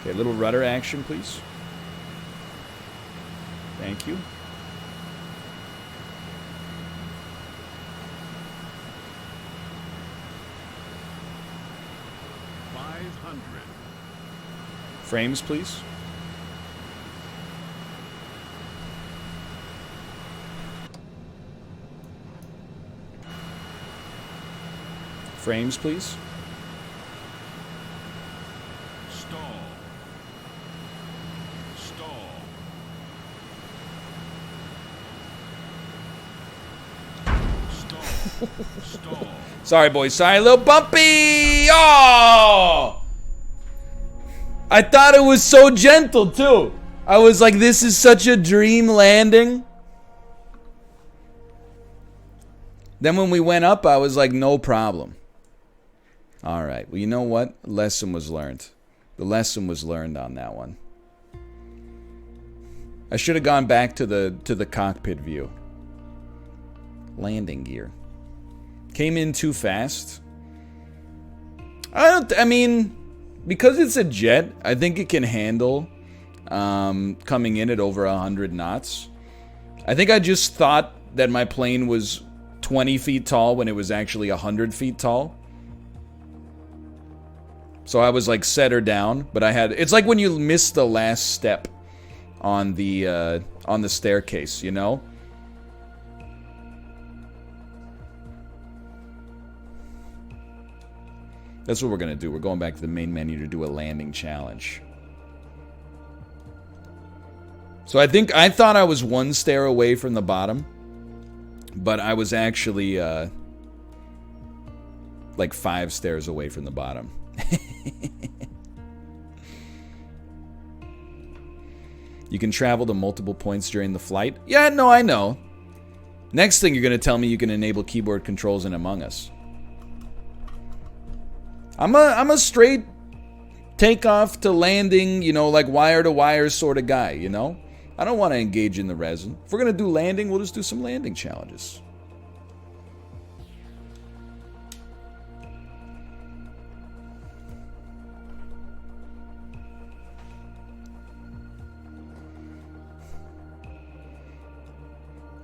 Okay, a little rudder action, please. Thank you. Frames, please. Frames, please. Stall. Stall. Stall. Stall. Sorry, boys. Sorry, a little bumpy. Oh! I thought it was so gentle, too. I was like, this is such a dream landing. Then when we went up, I was like, no problem. All right. Well, you know what? Lesson was learned. The lesson was learned on that one. I should have gone back to the cockpit view. Landing gear. Came in too fast. I mean, because it's a jet, I think it can handle coming in at over 100 knots. I think I just thought that my plane was 20 feet tall when it was actually 100 feet tall. So I was like set her down, but I had, it's like when you miss the last step on the staircase, you know? That's what we're gonna do. We're going back to the main menu to do a landing challenge. So I thought I was one stair away from the bottom, but I was actually like 5 stairs away from the bottom. You can travel to multiple points during the flight. Yeah, no, I know. Next thing you're gonna tell me you can enable keyboard controls in Among Us. I'm a straight takeoff to landing, you know, like wire to wire sort of guy, you know? I don't want to engage in the resin. If we're going to do landing, we'll just do some landing challenges.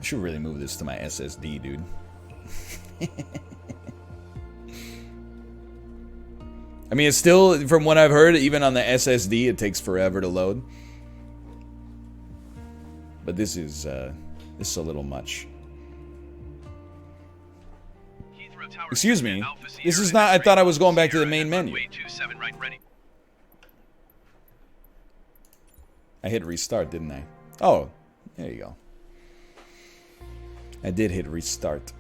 I should really move this to my SSD, dude. I mean, it's still, from what I've heard, even on the SSD, it takes forever to load. But this is a little much. Excuse me. This is not, I thought I was going back to the main menu. I hit restart, didn't I? Oh, there you go. I did hit restart.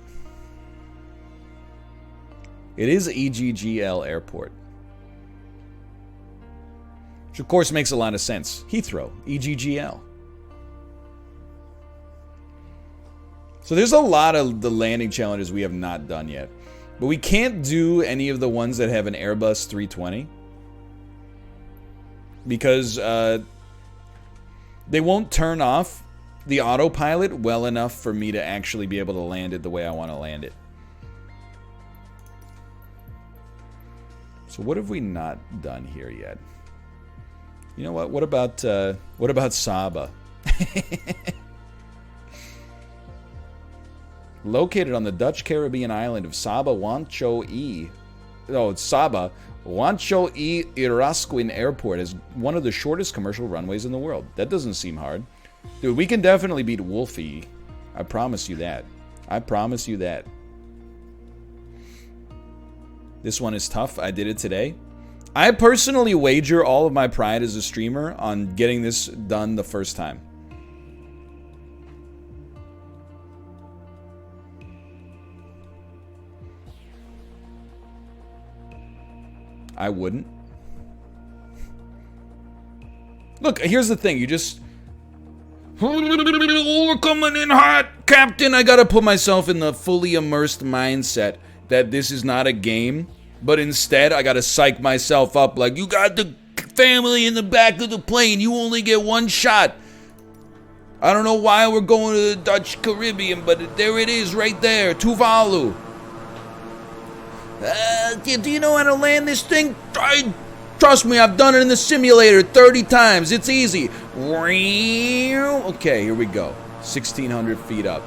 It is EGGL Airport. Which of course makes a lot of sense. Heathrow, EGGL. So there's a lot of the landing challenges we have not done yet. But we can't do any of the ones that have an Airbus 320. Because they won't turn off the autopilot well enough for me to actually be able to land it the way I want to land it. So what have we not done here yet? You know what? What about Saba? Located on the Dutch Caribbean island of Saba Wancho-E. Oh, it's Saba Wancho-E Irasquin Airport is one of the shortest commercial runways in the world. That doesn't seem hard. Dude, we can definitely beat Wolfie. I promise you that. I promise you that. This one is tough. I did it today. I personally wager all of my pride as a streamer on getting this done the first time. I wouldn't. Look, here's the thing. You just... We're coming in hot, Captain. I gotta put myself in the fully immersed mindset that this is not a game. But instead, I gotta psych myself up like, you got the family in the back of the plane. You only get one shot. I don't know why we're going to the Dutch Caribbean, but there it is right there. Tuvalu. Do you know how to land this thing? Trust me, I've done it in the simulator 30 times. It's easy. Okay, here we go. 1,600 feet up.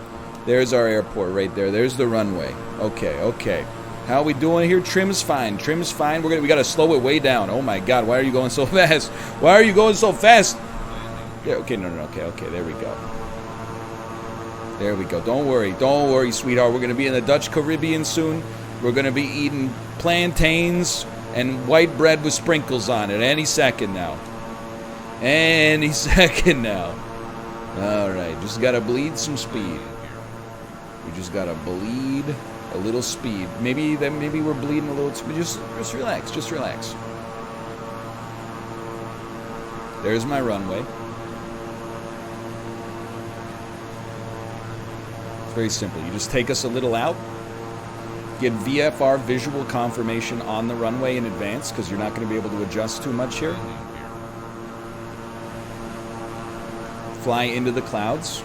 There's our airport right there. There's the runway. Okay. How are we doing here? Trim's fine. Trim's fine. We gotta slow it way down. Oh my God, why are you going so fast? Why are you going so fast? Yeah, okay, no. Okay, there we go. There we go. Don't worry, sweetheart. We're gonna be in the Dutch Caribbean soon. We're gonna be eating plantains and white bread with sprinkles on it any second now. Any second now. All right, just gotta bleed some speed. We just gotta bleed a little speed. Maybe we're bleeding a little. Just relax. Just relax. There's my runway. It's very simple. You just take us a little out. Get VFR visual confirmation on the runway in advance because you're not going to be able to adjust too much here. Fly into the clouds.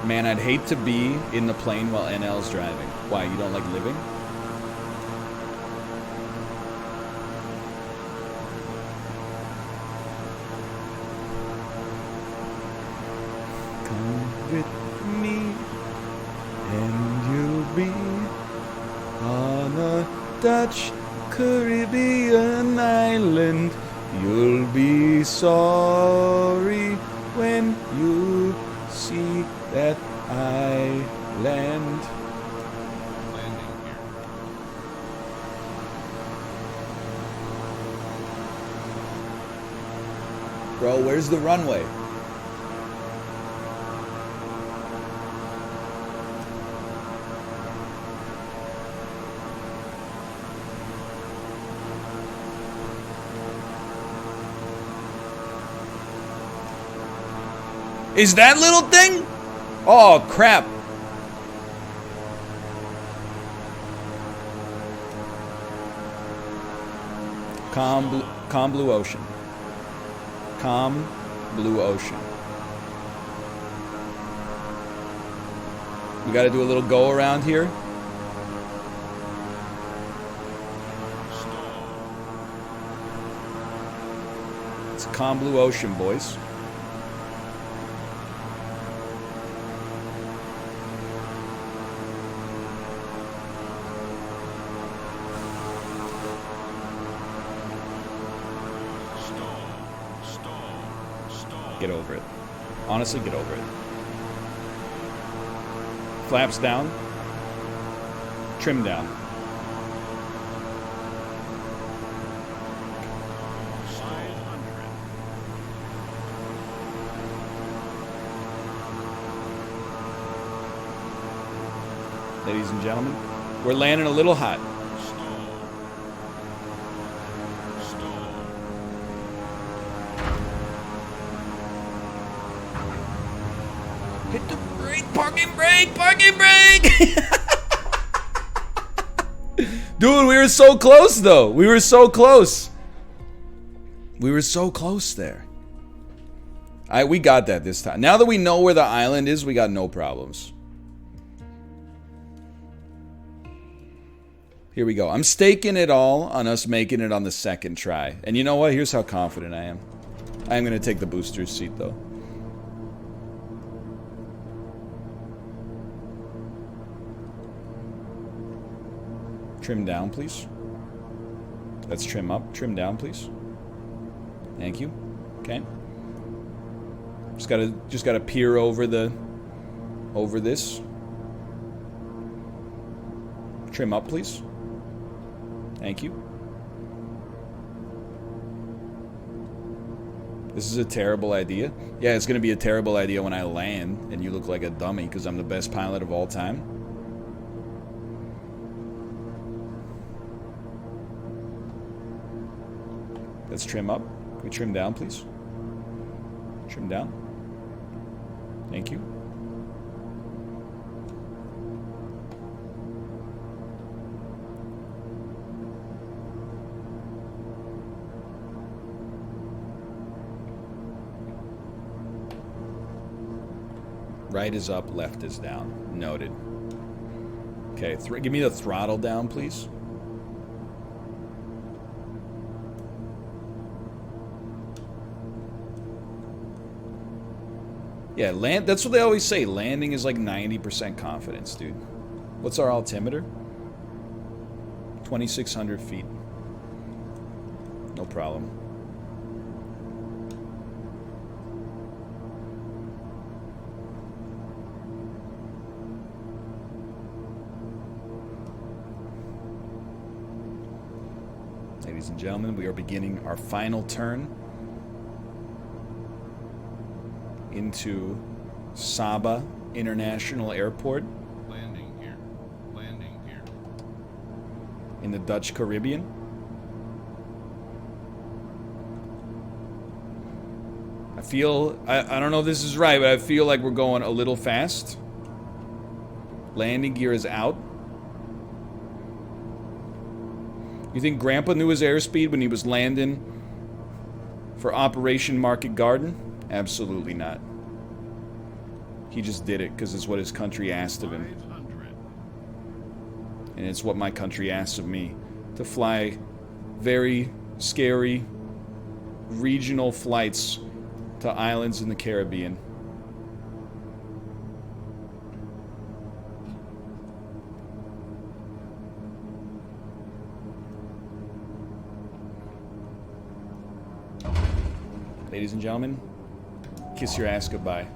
Man, I'd hate to be in the plane while NL's driving. Why, you don't like living? Come with me and you'll be on a Dutch Caribbean island. You'll be sorry when you see that island. Landing here. Bro, where's the runway? Is that little thing? Oh, crap. Calm blue ocean. Calm blue ocean. We got to do a little go around here. It's calm blue ocean, boys. Get over it. Honestly, get over it. Flaps down. Trim down. Ladies and gentlemen, we're landing a little hot. Hit the brake, parking brake, parking brake! Dude, we were so close though. We were so close. We were so close there. We got that this time. Now that we know where the island is, we got no problems. Here we go. I'm staking it all on us making it on the second try. And you know what? Here's how confident I am. I am going to take the booster seat though. Trim down, please. Let's trim up. Trim down, please. Thank you. Okay. Just gotta peer over this. Trim up, please. Thank you. This is a terrible idea. Yeah, it's gonna be a terrible idea when I land and you look like a dummy because I'm the best pilot of all time. Let's trim up. Can we trim down, please? Trim down. Thank you. Right is up, left is down. Noted. Okay, give me the throttle down, please. Yeah, that's what they always say. Landing is like 90% confidence, dude. What's our altimeter? 2,600 feet. No problem. Ladies and gentlemen, we are beginning our final turn into Saba International Airport. Landing here. Landing here. In the Dutch Caribbean. I don't know if this is right, but I feel like we're going a little fast. Landing gear is out. You think Grandpa knew his airspeed when he was landing For Operation Market Garden? Absolutely not. He just did it because it's what his country asked of him. 500. And it's what my country asks of me. To fly very scary regional flights to islands in the Caribbean. Ladies and gentlemen, kiss your ass goodbye.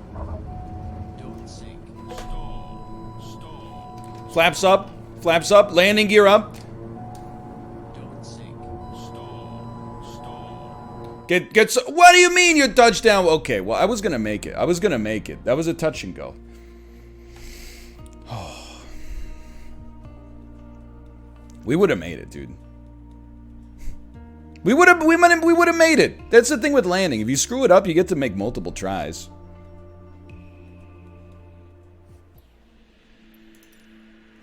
Don't sink. Stall. Stall. Flaps up, landing gear up. Don't sink. Stall. Stall. What do you mean you're touchdown? Okay, well, I was gonna make it. That was a touch and go. We would have made it, dude. We would have made it. That's the thing with landing. If you screw it up, you get to make multiple tries.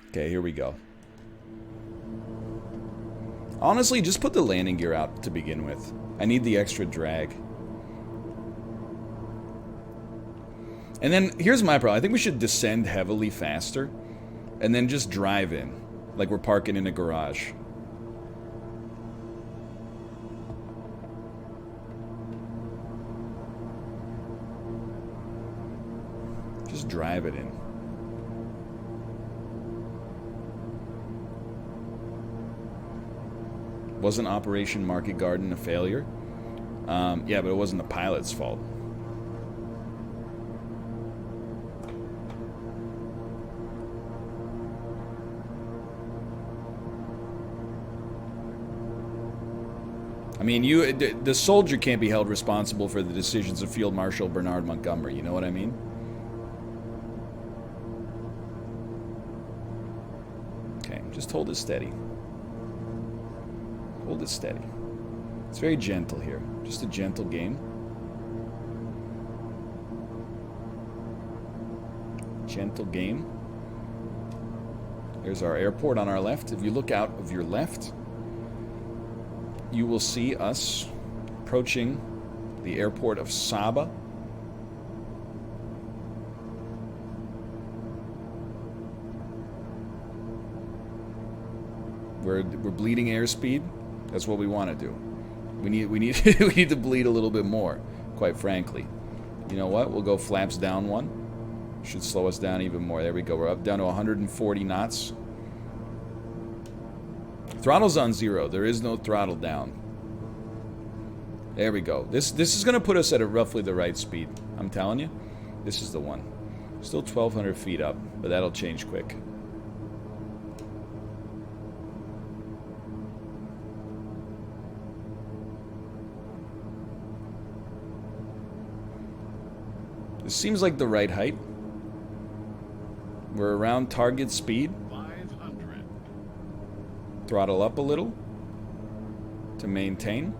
Okay, here we go. Honestly, just put the landing gear out to begin with. I need the extra drag. And then, here's my problem. I think we should descend heavily faster. And then just drive in. Like we're parking in a garage. Just drive it in. Wasn't Operation Market Garden a failure? Yeah, but it wasn't the pilot's fault. I mean, the soldier can't be held responsible for the decisions of Field Marshal Bernard Montgomery, you know what I mean? Okay, just hold it steady. Hold it steady. It's very gentle here. Just a gentle game. Gentle game. There's our airport on our left. If you look out of your left, you will see us approaching the airport of Saba. We're bleeding airspeed. That's what we want to do. We need we need to bleed a little bit more, quite frankly. You know what? We'll go flaps down one. Should slow us down even more. There we go. We're up down to 140 knots. Throttle's on 0. There is no throttle down. There we go. This is going to put us at roughly the right speed. I'm telling you. This is the one. Still 1,200 feet up, but that'll change quick. This seems like the right height. We're around target speed. 500. Throttle up a little to maintain,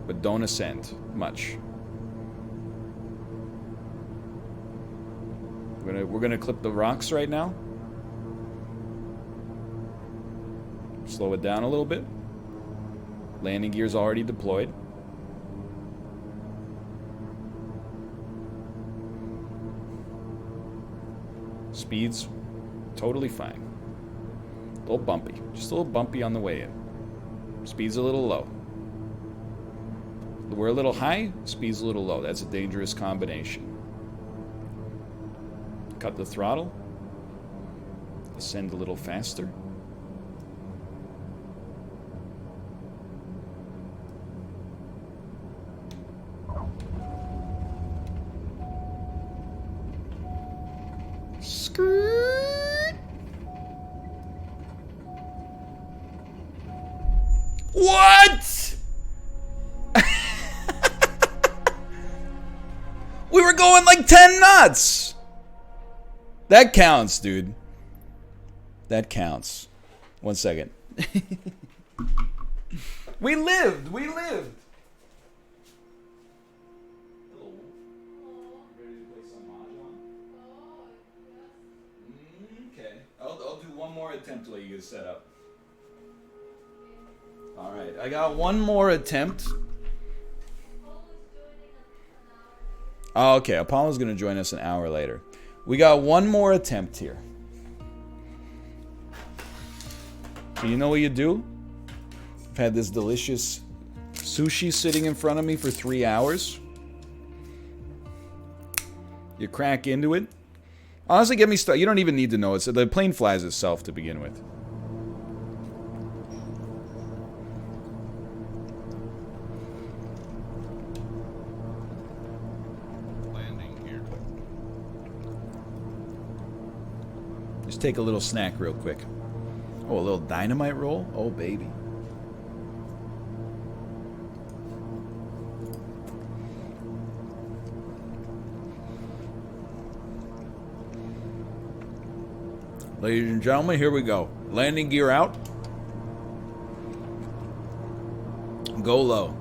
but don't ascend much. We're gonna clip the rocks right now. Slow it down a little bit. Landing gear's already deployed. Speed's totally fine. A little bumpy. Just a little bumpy on the way in. Speed's a little low. We're a little high, speed's a little low. That's a dangerous combination. Cut the throttle. Ascend a little faster. What? We were going like 10 knots. That counts, dude. That counts. 1 second. We lived. We lived. Okay. I'll do one more attempt till you get set up. Alright, I got one more attempt Oh, okay. Apollo's going to join us an hour later. We got one more attempt here. So you know what you do? I've had this delicious sushi sitting in front of me for 3 hours. You crack into it. Honestly, get me started. You don't even need to know it. So the plane flies itself to begin with. Landing here. Just take a little snack real quick. Oh, a little dynamite roll? Oh, baby. Ladies and gentlemen, here we go. Landing gear out. Go low.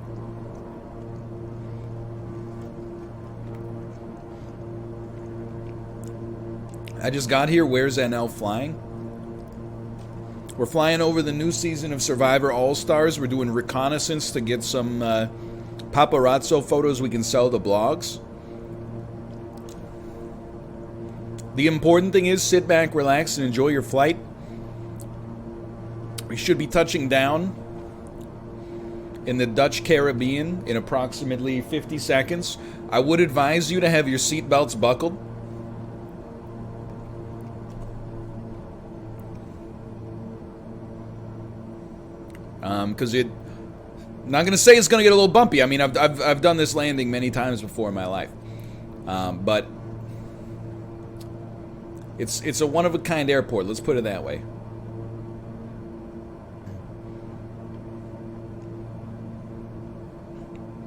I just got here. Where's NL flying? We're flying over the new season of Survivor All-Stars. We're doing reconnaissance to get some paparazzo photos we can sell to blogs. The important thing is sit back, relax, and enjoy your flight. We should be touching down in the Dutch Caribbean in approximately 50 seconds. I would advise you to have your seatbelts buckled. Because I'm not going to say it's going to get a little bumpy. I mean, I've done this landing many times before in my life. But it's a one-of-a-kind airport, let's put it that way.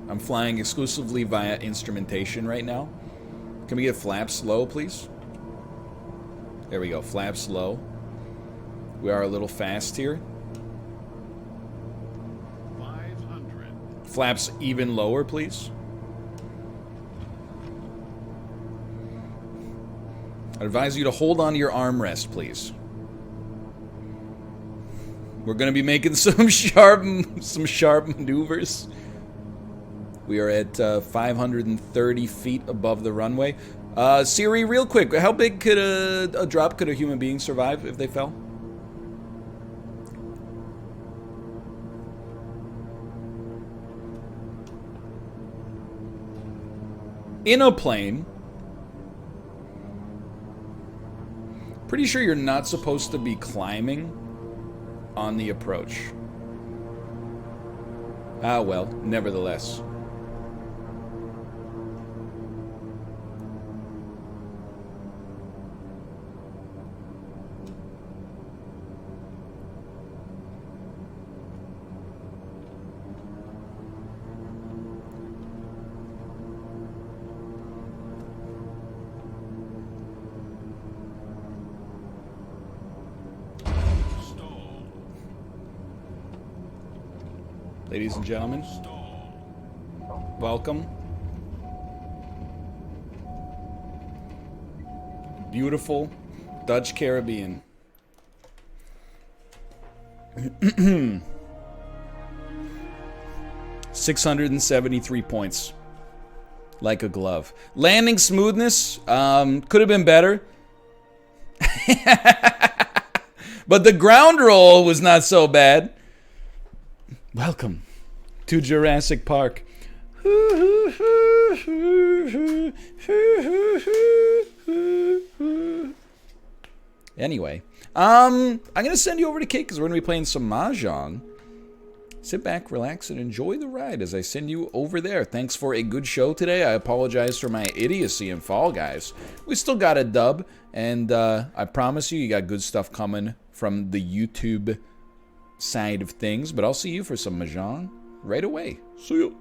I'm flying exclusively via instrumentation right now. Can we get flaps low, please? There we go, flaps low. We are a little fast here. 500. Flaps even lower, please. I advise you to hold on to your armrest, please. We're going to be making some sharp maneuvers. We are at 530 feet above the runway. Siri, real quick, how big could a drop could a human being survive if they fell? In a plane. Pretty sure you're not supposed to be climbing on the approach. Ah, well, nevertheless. Ladies and gentlemen, welcome. Beautiful Dutch Caribbean. 673 points. Like a glove. Landing smoothness, could have been better. But the ground roll was not so bad. Welcome to Jurassic Park. Anyway, I'm going to send you over to Kate because we're going to be playing some Mahjong. Sit back, relax, and enjoy the ride as I send you over there. Thanks for a good show today. I apologize for my idiocy in Fall Guys. We still got a dub, and I promise you got good stuff coming from the YouTube side of things. But I'll see you for some Mahjong right away. See you.